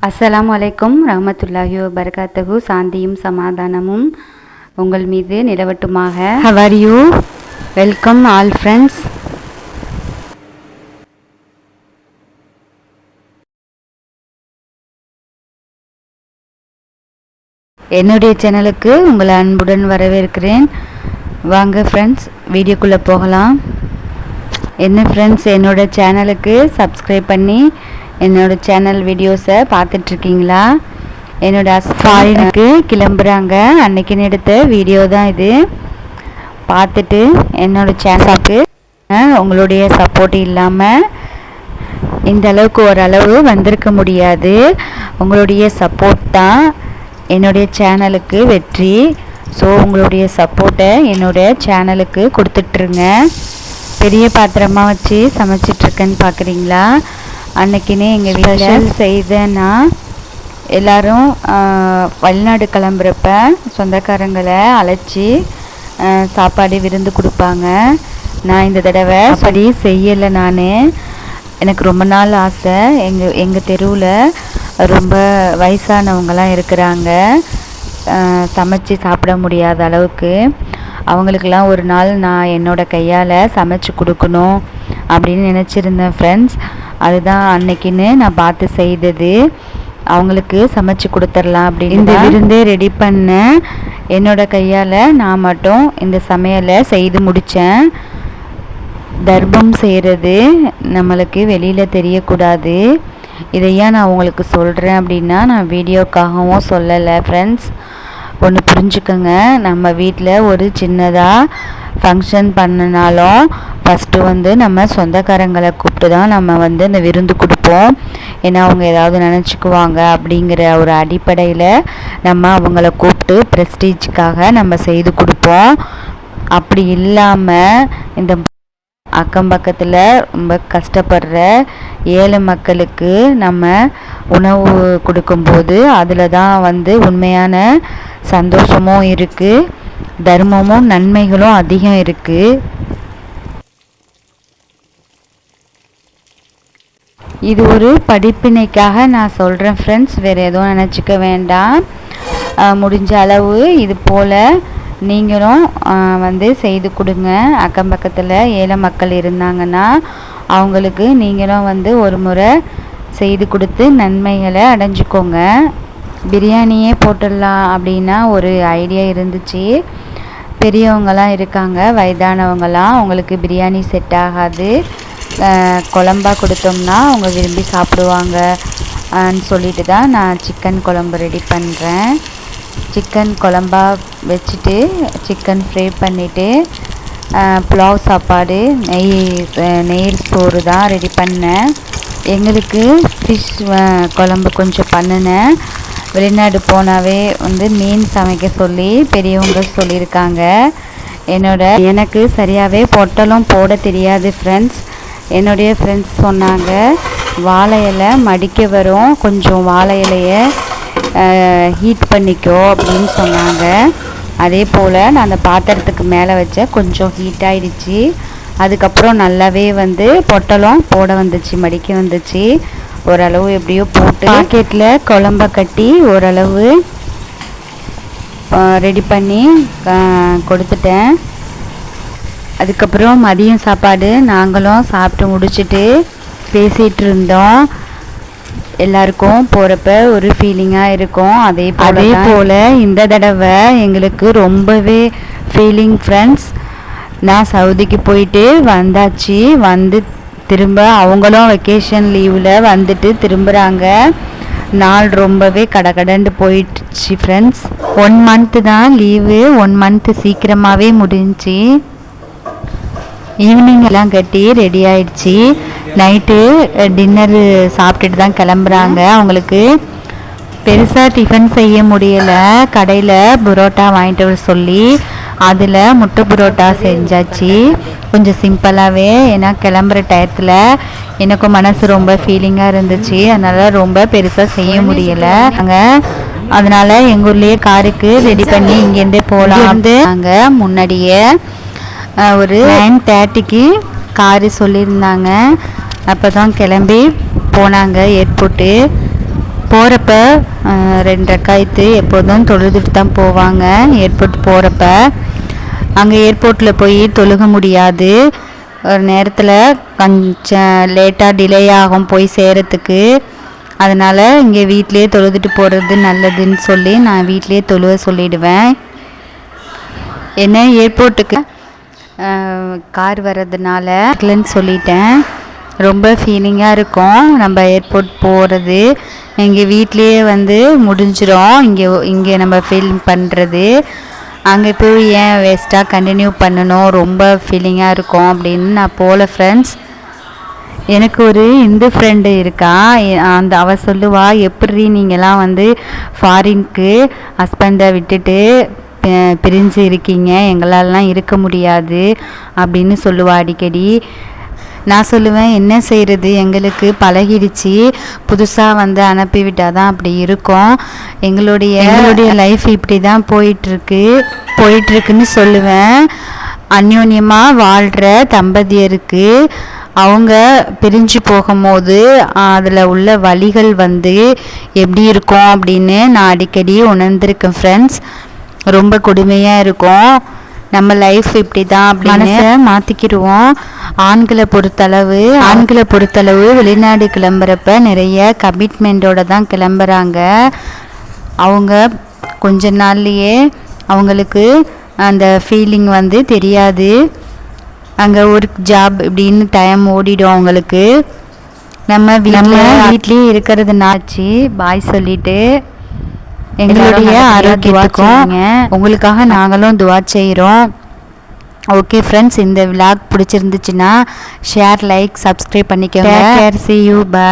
அஸ்ஸலாமுஅலைக்கும் ரஹ்மத்துல்லாஹி வபரகாத்துஹு. சாந்தியும் சமாதானமும் உங்கள் மீது நிலவட்டுமாக. How are you? Welcome all friends. என்னுடைய சேனலுக்கு உங்களை அன்புடன் வரவேற்கிறேன். வாங்க ஃப்ரெண்ட்ஸ், வீடியோக்குள்ளே போகலாம். என்ன ஃப்ரெண்ட்ஸ், என்னோட சேனலுக்கு சப்ஸ்கிரைப் பண்ணி என்னோட சேனல் வீடியோஸை பார்த்துட்ருக்கீங்களா? என்னோட ஃபாரினுக்கு கிளம்புறாங்க, அன்னைக்குன்னு எடுத்த வீடியோ தான் இது. பார்த்துட்டு என்னோட சேனலுக்கு உங்களுடைய சப்போர்ட் இல்லாமல் இந்த அளவுக்கு ஓரளவு வந்திருக்க முடியாது. உங்களுடைய சப்போர்ட் தான் என்னுடைய சேனலுக்கு வெற்றி. ஸோ உங்களுடைய சப்போர்ட்டை என்னோட சேனலுக்கு கொடுத்துட்ருங்க. பெரிய பாத்திரமாக வச்சு சமைச்சிட்ருக்கேன்னு பார்க்குறீங்களா? அன்னைக்குன்னே எங்கள் வீட்டில் செய்தேன்னா எல்லோரும் வெளிநாடு கிளம்புறப்ப சொந்தக்காரங்களை அழைச்சி சாப்பாடு விருந்து கொடுப்பாங்க. நான் இந்த தடவை அப்படி செய்யலை. எனக்கு ரொம்ப நாள் ஆசை. எங்கள் தெருவில் ரொம்ப வயசானவங்களாம் இருக்கிறாங்க, சமைச்சு சாப்பிட முடியாத அளவுக்கு. அவங்களுக்கெல்லாம் ஒரு நாள் நான் என்னோடய கையால் சமைச்சு கொடுக்கணும் அப்படின்னு நினச்சிருந்தேன் ஃப்ரெண்ட்ஸ். அதுதான் அன்னைக்குன்னு நான் பார்த்து செய்தது. அவங்களுக்கு சமைச்சு கொடுத்துடலாம் அப்படின்னு இந்த விருந்தே ரெடி பண்ணேன். என்னோட கையால் நான் மட்டும் இந்த சமையலை செய்து முடித்தேன். தர்மம் செய்கிறது நம்மளுக்கு வெளியில் தெரியக்கூடாது. இதையா நான் உங்களுக்கு சொல்கிறேன் அப்படின்னா, நான் வீடியோக்காகவும் சொல்லலை ஃப்ரெண்ட்ஸ். ஒன்று புரிஞ்சுக்கோங்க, நம்ம வீட்டில் ஒரு சின்னதாக ஃபங்க்ஷன் பண்ணினாலும் ஃபஸ்ட்டு நம்ம சொந்தக்காரங்களை கூப்பிட்டு தான் நம்ம இந்த விருந்து கொடுப்போம். ஏன்னா அவங்க ஏதாவது நினச்சிக்குவாங்க அப்படிங்கிற ஒரு அடிப்படையில் நம்ம அவங்கள கூப்பிட்டு ப்ரெஸ்டீஜுக்காக நம்ம செய்து கொடுப்போம். அப்படி இல்லாமல் இந்த அக்கம் பக்கத்தில் ரொம்ப கஷ்டப்படுற ஏழை மக்களுக்கு நம்ம உணவு கொடுக்கும்போது அதில் தான் உண்மையான சந்தோஷமும் இருக்குது, தர்மமும் நன்மைகளும் அதிகம் இருக்குது. இது ஒரு படிப்பினைக்காக நான் சொல்கிறேன் ஃப்ரெண்ட்ஸ், வேறு எதுவும் நினச்சிக்க வேண்டாம். முடிஞ்ச அளவு இது போல் நீங்களும் செய்து கொடுங்க. அக்கம் பக்கத்தில் ஏழை மக்கள் இருந்தாங்கன்னா அவங்களுக்கு நீங்களும் ஒரு முறை செய்து கொடுத்து நன்மைகளை அடைஞ்சிக்கோங்க. பிரியாணியே போட்டுடலாம் அப்படின்னா ஒரு ஐடியா இருந்துச்சு. பெரியவங்களாம் இருக்காங்க, வயதானவங்களாம், அவங்களுக்கு பிரியாணி செட் ஆகாது, குழம்பா கொடுத்தோம்னா அவங்க விரும்பி சாப்பிடுவாங்க சொல்லிட்டு தான் நான் சிக்கன் குழம்பு ரெடி பண்ணுறேன். சிக்கன் குழம்பா வச்சுட்டு சிக்கன் ஃப்ரை பண்ணிவிட்டு புலாவ் சாப்பாடு நெய் சோறு தான் ரெடி பண்ணேன். எங்களுக்கு ஃபிஷ் குழம்பு கொஞ்சம் பண்ணினேன். வெளிநாடு போனாவே மீன் சமைக்க சொல்லி பெரியவங்க சொல்லியிருக்காங்க. எனக்கு சரியாகவே பொட்டலும் போட தெரியாது ஃப்ரெண்ட்ஸ். என்னுடைய ஃப்ரெண்ட்ஸ் சொன்னாங்க, வாழை இலை மடிக்க வரும், கொஞ்சம் வாழை இலையை ஹீட் பண்ணிக்கோ அப்படின்னு சொன்னாங்க. அதே போல் நான் அந்த பாத்திரத்துக்கு மேலே வச்ச கொஞ்சம் ஹீட் ஆகிடுச்சு. அதுக்கப்புறம் நல்லாவே பொட்டலம் போட வந்துச்சு, மடிக்க வந்துச்சு. ஓரளவு எப்படியோ போட்டு பாக்கெட்டில் குழம்ப கட்டி ஓரளவு ரெடி பண்ணி கொடுத்துட்டேன். அதுக்கப்புறம் மதியம் சாப்பாடு நாங்களும் சாப்பிட்டு முடிச்சுட்டு பேசிகிட்டு இருந்தோம். எல்லாருக்கும் போகிறப்ப ஒரு ஃபீலிங்காக இருக்கும். அதே போல் இந்த தடவை எங்களுக்கு ரொம்பவே ஃபீலிங் ஃப்ரெண்ட்ஸ். நான் சவுதிக்கு போயிட்டு வந்தாச்சு. திரும்ப அவங்களும் வெக்கேஷன் லீவில் திரும்புகிறாங்க. நாள் ரொம்பவே கடகடண்டு போயிடுச்சு ஃப்ரெண்ட்ஸ். 1 மந்த்து தான் லீவு, 1 மந்த்து சீக்கிரமாகவே முடிஞ்சிச்சு. ஈவினிங் எல்லாம் கட்டி ரெடி ஆயிடுச்சு. நைட்டு டின்னரு சாப்பிட்டுட்டு தான் கிளம்புறாங்க. அவங்களுக்கு பெருசாக டிஃபன் செய்ய முடியலை. கடையில் புரோட்டா வாங்கிட்டு வர சொல்லி அதில் முட்டை புரோட்டா செஞ்சாச்சு, கொஞ்சம் சிம்பிளாகவே. ஏன்னா கிளம்புற டயத்தில் எனக்கும் மனசு ரொம்ப ஃபீலிங்காக இருந்துச்சு. அதனால் ரொம்ப பெருசாக செய்ய முடியலை. அதனால் எங்கள் ஊர்லேயே காருக்கு ரெடி பண்ணி இங்கேருந்தே போகலாம். நாங்கள் முன்னாடியே ஒரு 9:30க்கு காரு சொல்லியிருந்தாங்க. அப்போ தான் கிளம்பி போனாங்க ஏர்போர்ட்டு. போகிறப்ப 2 ரக்காயத்து எப்போதும் தொழுதுட்டு தான் போவாங்க. ஏர்போர்ட் போகிறப்ப அங்கே ஏர்போர்ட்டில் போய் தொழுக முடியாது. ஒரு நேரத்தில் கொஞ்சம் லேட்டாக டிலே ஆகும் போய் சேரத்துக்கு. அதனால் இங்கே வீட்டிலே தொழுதுட்டு போகிறது நல்லதுன்னு சொல்லி நான் வீட்டிலே தொழுவ சொல்லிடுவேன். என்ன ஏர்போர்ட்டுக்கு கார் வர்றதுனால இல்லைன்னு சொல்லிட்டேன். ரொம்ப ஃபீலிங்காக இருக்கும் நம்ம ஏர்போர்ட் போகிறது. இங்கே வீட்லேயே வந்து முடிஞ்சிடும். இங்கே நம்ம ஃபீல் பண்ணுறது. அங்கே போய் ஏன் வேஸ்ட்டாக கண்டினியூ பண்ணணும், ரொம்ப ஃபீலிங்காக இருக்கும் அப்படின்னு நான் போகல ஃப்ரெண்ட்ஸ். எனக்கு ஒரு இந்து ஃப்ரெண்டு இருக்கா. அவ சொல்லுவா, எப்படி நீங்கள்லாம் வந்து ஃபாரின்க்கு ஹஸ்பண்டை விட்டுட்டு பிரிஞ்சு இருக்கீங்க, எங்களாலலாம் இருக்க முடியாது அப்படின்னு சொல்லுவா அடிக்கடி. நான் சொல்லுவேன், என்ன செய்கிறது, எங்களுக்கு பழகிடுச்சு, புதுசாக வந்து அனுப்பிவிட்டால் தான் அப்படி இருக்கும். எங்களுடைய லைஃப் இப்படி தான் போயிட்டுருக்குன்னு சொல்லுவேன். அந்யோன்யமாக வாழ்கிற தம்பதியருக்கு அவங்க பிரிஞ்சு போகும்போது அதில் உள்ள வலிகள் வந்து எப்படி இருக்கும் அப்படின்னு நான் அடிக்கடி உணர்ந்திருக்கேன் ஃப்ரெண்ட்ஸ். ரொம்ப கொடுமையாக இருக்கும். நம்ம லைஃப் இப்படி தான் அப்படின்னு மாற்றிக்கிடுவோம். ஆண்களை பொறுத்தளவு வெளிநாடு கிளம்புறப்ப நிறைய கமிட்மெண்ட்டோடு தான் கிளம்புறாங்க. அவங்க கொஞ்ச நாள்லையே அவங்களுக்கு அந்த ஃபீலிங் வந்து தெரியாது. அங்கே ஒரு ஜாப் இப்படின்னு டைம் ஓடிடும் அவங்களுக்கு. நம்ம வீட்லேயே இருக்கிறதுனாச்சு பாய் சொல்லிட்டு எங்களுடைய ஆரோக்கியத்துக்கும் உங்களுக்காக நாங்களும் துவா செய்கிறோம். ஓகே ஃப்ரெண்ட்ஸ், இந்த விளாக் பிடிச்சிருந்துச்சுன்னா ஷேர், லைக், சப்ஸ்கிரைப் பண்ணிக்கோங்க. See you, bye.